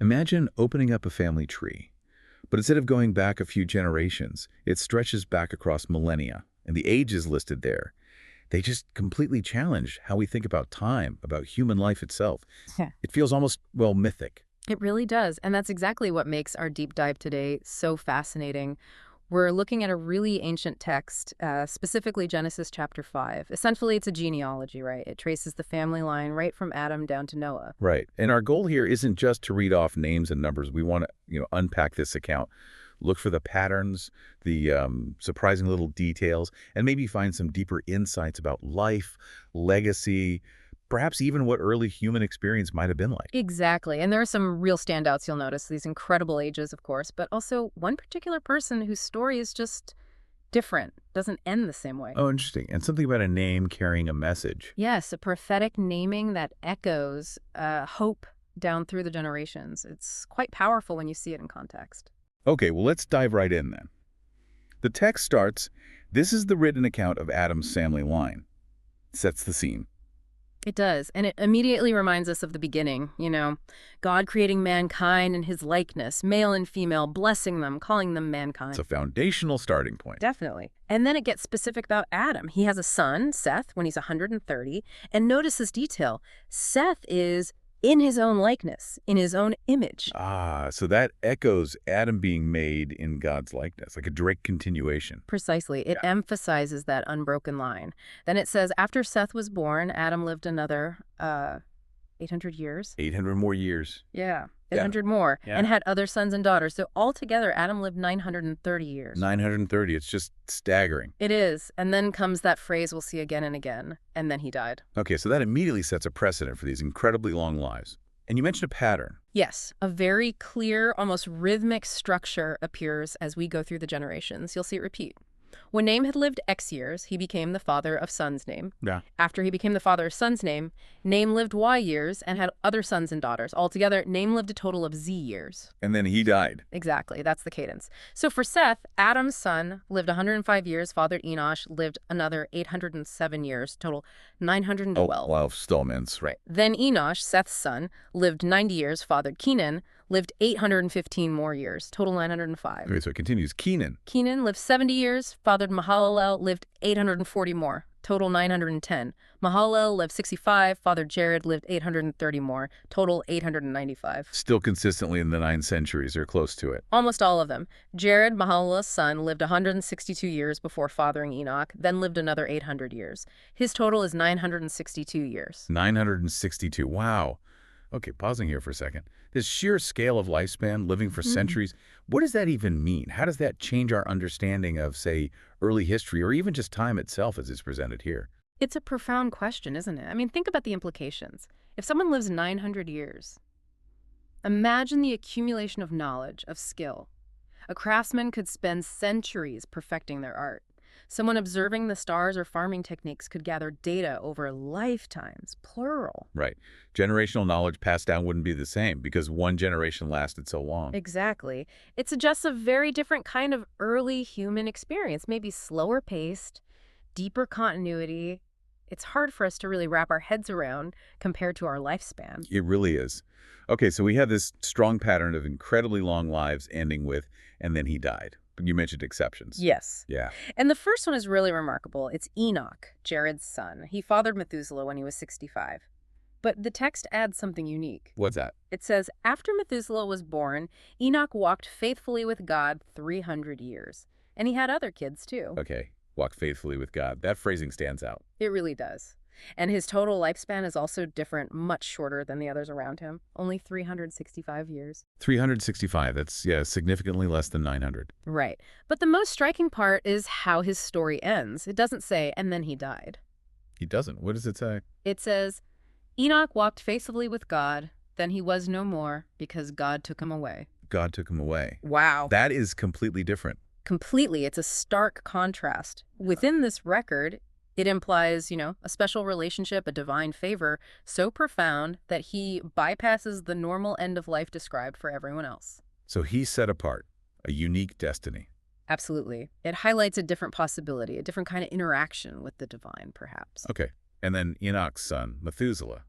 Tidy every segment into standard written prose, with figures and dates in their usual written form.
Imagine opening up a family tree, but instead of going back a few generations, it stretches back across millennia, and the ages listed there, they just completely challenge how we think about time, about human life itself. Yeah. It feels almost, well, mythic. It really does. And that's exactly what makes our deep dive today so fascinating. We're looking at a really ancient text, specifically Genesis chapter 5. Essentially, it's a genealogy, right? It traces the family line right from Adam down to Noah. Right. And our goal here isn't just to read off names and numbers. We want to, unpack this account, look for the patterns, the surprising little details, and maybe find some deeper insights about life, legacy, perhaps even what early human experience might have been like. Exactly. And there are some real standouts you'll notice, these incredible ages, of course, but also one particular person whose story is just different, doesn't end the same way. Oh, interesting. And something about a name carrying a message. Yes, a prophetic naming that echoes hope down through the generations. It's quite powerful when you see it in context. Okay, well, let's dive right in then. The text starts, this is the written account of Adam's family line. Sets the scene. It does, and it immediately reminds us of the beginning, God creating mankind in his likeness, male and female, blessing them, calling them mankind. It's a foundational starting point. Definitely. And then it gets specific about Adam. He has a son, Seth, when he's 130, and notice this detail. Seth is in his own likeness, in his own image. Ah, so that echoes Adam being made in God's likeness, like a direct continuation. Precisely. It emphasizes that unbroken line. Then it says, after Seth was born, Adam lived another 800 years. 800 more years. Yeah, 800 more, Yeah. and had other sons and daughters. So altogether, Adam lived 930 years. 930. It's just staggering. It is. And then comes that phrase we'll see again and again, and then he died. Okay, so that immediately sets a precedent for these incredibly long lives. And you mentioned a pattern. Yes, a very clear, almost rhythmic structure appears as we go through the generations. You'll see it repeat. When Name had lived X years, he became the father of sons Name. Yeah. After he became the father of sons Name, Name lived Y years and had other sons and daughters. Altogether, Name lived a total of Z years. And then he died. Exactly, that's the cadence. So for Seth, Adam's son lived 105 years, fathered Enoch, lived another 807 years, total 912. Oh, wow, Stallman's right. Then Enoch, Seth's son, lived 90 years, fathered Kenan, lived 815 more years, total 905. Okay, so it continues. Kenan. Kenan lived 70 years, fathered Mahalalel, lived 840 more, total 910. Mahalalel lived 65, fathered Jared, lived 830 more, total 895. Still consistently in the 9 centuries or close to it. Almost all of them. Jared, Mahalalel's son, lived 162 years before fathering Enoch, then lived another 800 years. His total is 962 years. 962. Wow. Okay, pausing here for a second. This sheer scale of lifespan, living for centuries, what does that even mean? How does that change our understanding of, say, early history or even just time itself as it's presented here? It's a profound question, isn't it? I mean, think about the implications. If someone lives 900 years, imagine the accumulation of knowledge, of skill. A craftsman could spend centuries perfecting their art. Someone observing the stars or farming techniques could gather data over lifetimes, plural. Right. Generational knowledge passed down wouldn't be the same because one generation lasted so long. Exactly. It suggests a very different kind of early human experience, maybe slower paced, deeper continuity. It's hard for us to really wrap our heads around compared to our lifespan. It really is. Okay, so we have this strong pattern of incredibly long lives ending with, and then he died. You mentioned exceptions. Yes. Yeah. And the first one is really remarkable. It's Enoch, Jared's son. He fathered Methuselah when he was 65. But the text adds something unique. What's that? It says, after Methuselah was born, Enoch walked faithfully with God 300 years. And he had other kids, too. Okay. Walk faithfully with God. That phrasing stands out. It really does. And his total lifespan is also different, much shorter than the others around him. Only 365 years. 365. That's, significantly less than 900. Right. But the most striking part is how his story ends. It doesn't say, and then he died. He doesn't. What does it say? It says, Enoch walked faithfully with God, then he was no more because God took him away. God took him away. Wow. That is completely different. Completely. It's a stark contrast. Within this record, it implies, a special relationship, a divine favor, so profound that he bypasses the normal end of life described for everyone else. So he's set apart, a unique destiny. Absolutely. It highlights a different possibility, a different kind of interaction with the divine, perhaps. Okay. And then Enoch's son, Methuselah.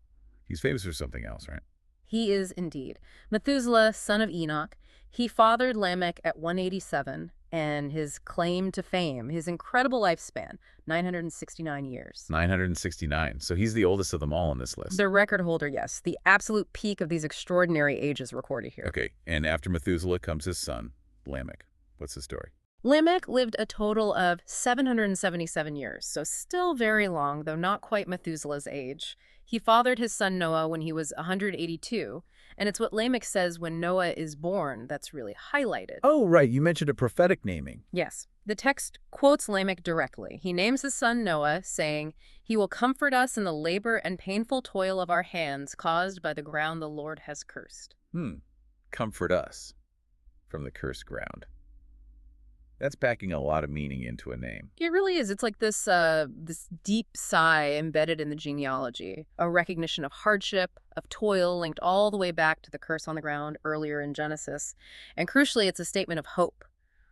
He's famous for something else, right? He is indeed. Methuselah, son of Enoch, he fathered Lamech at 187, and his claim to fame, his incredible lifespan, 969 years. 969. So he's the oldest of them all on this list. The record holder, yes. The absolute peak of these extraordinary ages recorded here. Okay, and after Methuselah comes his son, Lamech. What's the story? Lamech lived a total of 777 years, so still very long, though not quite Methuselah's age. He fathered his son Noah when he was 182, and it's what Lamech says when Noah is born that's really highlighted. Oh, right. You mentioned a prophetic naming. Yes. The text quotes Lamech directly. He names his son Noah, saying, "He will comfort us in the labor and painful toil of our hands caused by the ground the Lord has cursed." Comfort us from the cursed ground. That's packing a lot of meaning into a name. It really is. It's like this deep sigh embedded in the genealogy, a recognition of hardship, of toil, linked all the way back to the curse on the ground earlier in Genesis. And crucially, it's a statement of hope.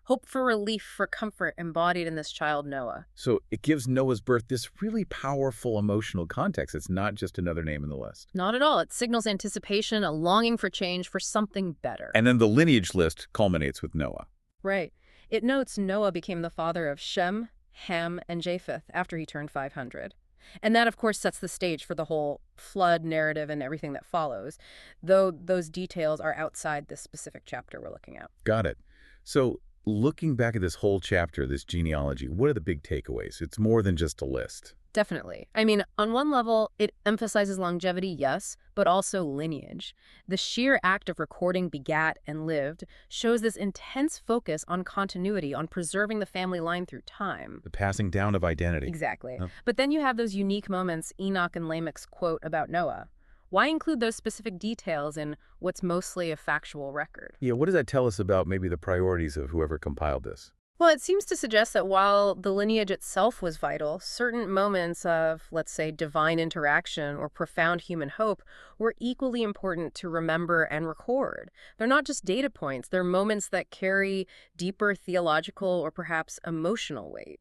Hope for relief, for comfort embodied in this child Noah. So it gives Noah's birth this really powerful emotional context. It's not just another name in the list. Not at all. It signals anticipation, a longing for change, for something better. And then the lineage list culminates with Noah. Right. It notes Noah became the father of Shem, Ham, and Japheth after he turned 500. And that, of course, sets the stage for the whole flood narrative and everything that follows, though those details are outside this specific chapter we're looking at. Got it. So looking back at this whole chapter, this genealogy, what are the big takeaways? It's more than just a list. Definitely. I mean, on one level, it emphasizes longevity, yes, but also lineage. The sheer act of recording begat and lived shows this intense focus on continuity, on preserving the family line through time. The passing down of identity. Exactly. Huh? But then you have those unique moments, Enoch and Lamech's quote about Noah. Why include those specific details in what's mostly a factual record? Yeah, what does that tell us about maybe the priorities of whoever compiled this? Well, it seems to suggest that while the lineage itself was vital, certain moments of, let's say, divine interaction or profound human hope were equally important to remember and record. They're not just data points, they're moments that carry deeper theological or perhaps emotional weight.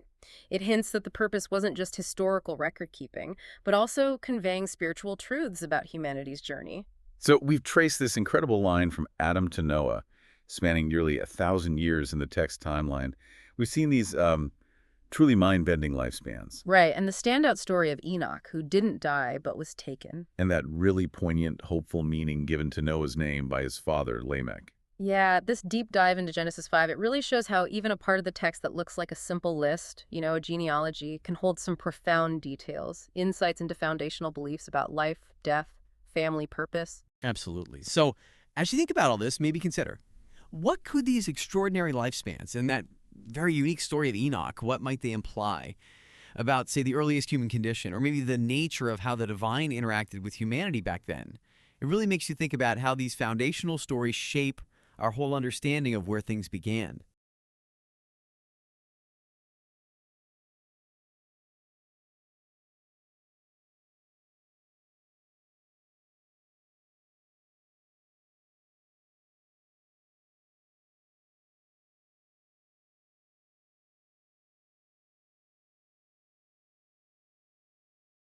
It hints that the purpose wasn't just historical record-keeping, but also conveying spiritual truths about humanity's journey. So we've traced this incredible line from Adam to Noah, spanning nearly 1,000 years in the text timeline. We've seen these truly mind-bending lifespans. Right, and the standout story of Enoch, who didn't die but was taken. And that really poignant, hopeful meaning given to Noah's name by his father, Lamech. Yeah, this deep dive into Genesis 5, it really shows how even a part of the text that looks like a simple list, a genealogy, can hold some profound details, insights into foundational beliefs about life, death, family, purpose. Absolutely. So as you think about all this, maybe consider, what could these extraordinary lifespans and that very unique story of Enoch, what might they imply about, say, the earliest human condition, or maybe the nature of how the divine interacted with humanity back then? It really makes you think about how these foundational stories shape our whole understanding of where things began.